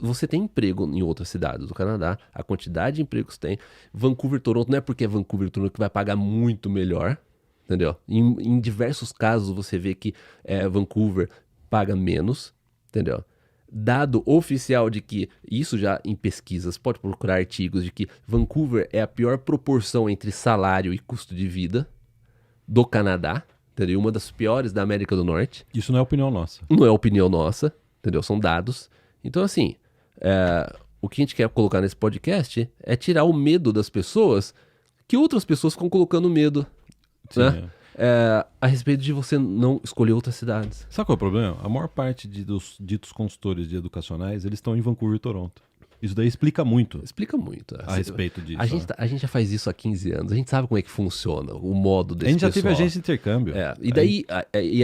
você tem emprego em outras cidades do Canadá, a quantidade de empregos que tem. Vancouver, Toronto, não é porque é Vancouver, Toronto que vai pagar muito melhor, entendeu? Em diversos casos você vê que Vancouver paga menos, entendeu? Dado oficial de que, isso já em pesquisas, pode procurar artigos de que Vancouver é a pior proporção entre salário e custo de vida do Canadá, entendeu? Uma das piores da América do Norte. Isso não é opinião nossa. Não é opinião nossa, entendeu? São dados. Então, assim, o que a gente quer colocar nesse podcast é tirar o medo das pessoas que outras pessoas ficam colocando medo, Sim, né? A respeito de você não escolher outras cidades. Sabe qual é o problema? A maior parte dos ditos consultores de educacionais, eles estão em Vancouver e Toronto. Isso daí explica muito Explica muito. a respeito disso. A gente já faz isso há 15 anos. A gente sabe como é que funciona o modo desse A gente já pessoal. teve agência de intercâmbio. E daí,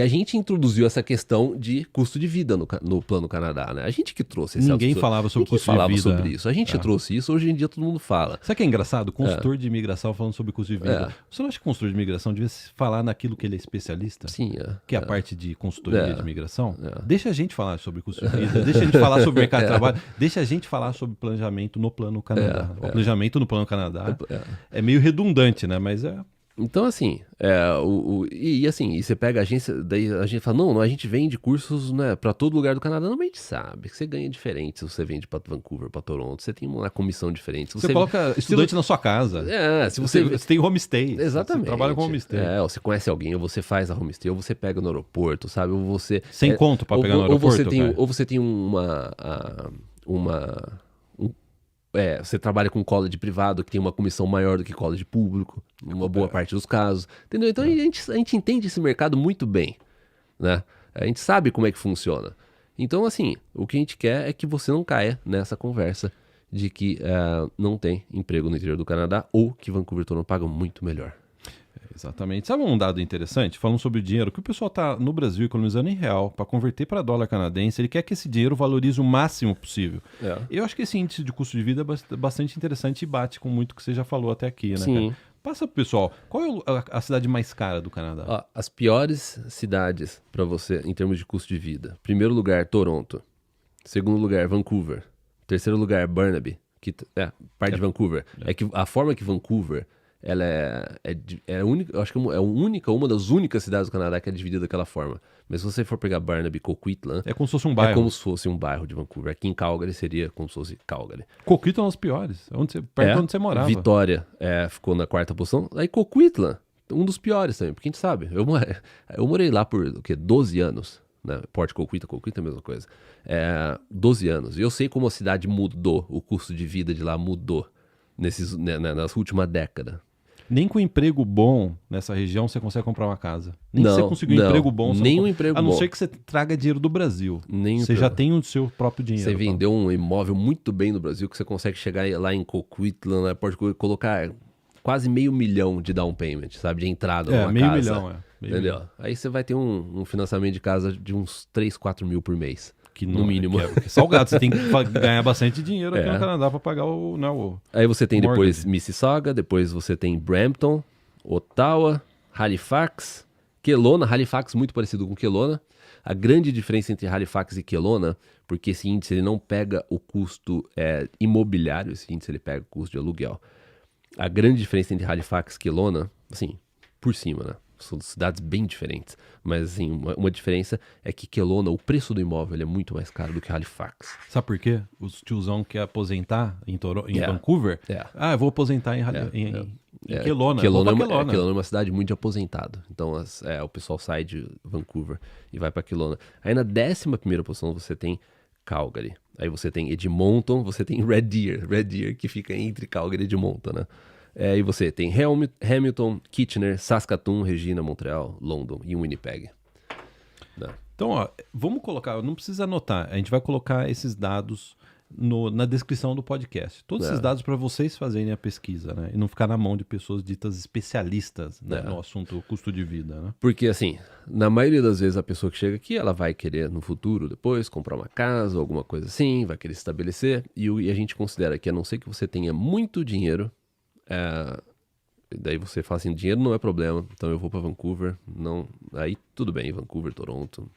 a gente introduziu essa questão de custo de vida no Plano Canadá, né? A gente que trouxe esse Ninguém absurdo. falava sobre Ninguém custo de falava vida. sobre isso. A gente trouxe isso, hoje em dia todo mundo fala. Sabe o que é engraçado? Consultor de imigração falando sobre custo de vida. Você não acha que o consultor de imigração devia falar naquilo que ele é especialista? Sim, Que é a parte de consultoria de imigração? Deixa a gente falar sobre custo de vida, deixa a gente falar sobre mercado de trabalho, deixa a gente falar sobre planejamento no Plano Canadá. O planejamento no Plano Canadá é meio redundante, né? Mas Então, assim, e você pega a agência, daí a gente fala, não, a gente vende cursos, né, pra todo lugar do Canadá. Não, mas a gente sabe que você ganha diferente se você vende pra Vancouver, pra Toronto. Você tem uma comissão diferente. você coloca estudante na sua casa. Se você tem homestay. Exatamente. Você trabalha com homestay. Ou você conhece alguém, ou você faz a homestay, ou você pega no aeroporto, sabe? Ou você... Sem conto pra pegar no aeroporto, ou você tem você trabalha com college privado que tem uma comissão maior do que college público, numa boa parte dos casos, entendeu? Então a gente entende esse mercado muito bem, né? A gente sabe como é que funciona. Então, assim, o que a gente quer é que você não caia nessa conversa de que não tem emprego no interior do Canadá ou que Vancouver e Toronto pagam muito melhor. Exatamente. Sabe um dado interessante? Falando sobre o dinheiro, que o pessoal está no Brasil economizando em real para converter para dólar canadense, ele quer que esse dinheiro valorize o máximo possível. Eu acho que esse índice de custo de vida é bastante interessante e bate com muito que você já falou até aqui, né? Sim. Cara? Passa pro pessoal, qual é a cidade mais cara do Canadá? As piores cidades para você em termos de custo de vida. Primeiro lugar, Toronto. Segundo lugar, Vancouver. Terceiro lugar, Burnaby, que parte de Vancouver. É que a forma que Vancouver ela é a única, eu acho que uma das únicas cidades do Canadá que é dividida daquela forma. Mas se você for pegar Burnaby, Coquitlam, é como se fosse um bairro. É como se fosse um bairro de Vancouver. Aqui em Calgary seria como se fosse Calgary. Coquitlam é um dos piores, perto de onde você morava. Vitória ficou na quarta posição. Aí Coquitlam, um dos piores também, porque a gente sabe. Eu morei lá por 12 anos. Né? Port Coquitlam é a mesma coisa. 12 anos. E eu sei como a cidade mudou, o custo de vida de lá mudou nas últimas décadas. Nem com emprego bom nessa região você consegue comprar uma casa. Nem se você conseguir um emprego bom. A não ser que você traga dinheiro do Brasil. Você já tem o seu próprio dinheiro. Você vendeu um imóvel muito bem no Brasil que você consegue chegar lá em Coquitlam, né, colocar quase $500 mil de down payment, sabe? De entrada numa $500 casa. mil, entendeu? Aí você vai ter um financiamento de casa de uns 3-4 mil por mês. Que no mínimo. Que é salgado, você tem que ganhar bastante dinheiro aqui no Canadá para pagar Aí você tem mortgage. Depois Mississauga, depois você tem Brampton, Ottawa, Halifax, Kelowna. Halifax muito parecido com Kelowna. A grande diferença entre Halifax e Kelowna, porque esse índice ele não pega o custo imobiliário, esse índice ele pega o custo de aluguel. A grande diferença entre Halifax e Kelowna, assim, por cima, né? São cidades bem diferentes, mas assim, uma diferença é que Kelowna, o preço do imóvel ele é muito mais caro do que Halifax. Sabe por quê? O tiozão quer aposentar em Vancouver. Eu vou aposentar em Kelowna. Kelowna é uma cidade muito de aposentado. Então o pessoal sai de Vancouver e vai para Kelowna. Aí na 11ª posição você tem Calgary. Aí você tem Edmonton, você tem Red Deer que fica entre Calgary e Edmonton, né? E você tem Hamilton, Kitchener, Saskatoon, Regina, Montreal, London e Winnipeg. Então, vamos colocar, não precisa anotar, a gente vai colocar esses dados na descrição do podcast. Todos esses dados para vocês fazerem a pesquisa, né? E não ficar na mão de pessoas ditas especialistas, né, no assunto custo de vida, né? Porque, assim, na maioria das vezes a pessoa que chega aqui, ela vai querer no futuro, depois, comprar uma casa ou alguma coisa assim, vai querer se estabelecer. E a gente considera que, a não ser que você tenha muito dinheiro, daí você fala assim, dinheiro não é problema, então eu vou para Vancouver, aí tudo bem, Vancouver, Toronto,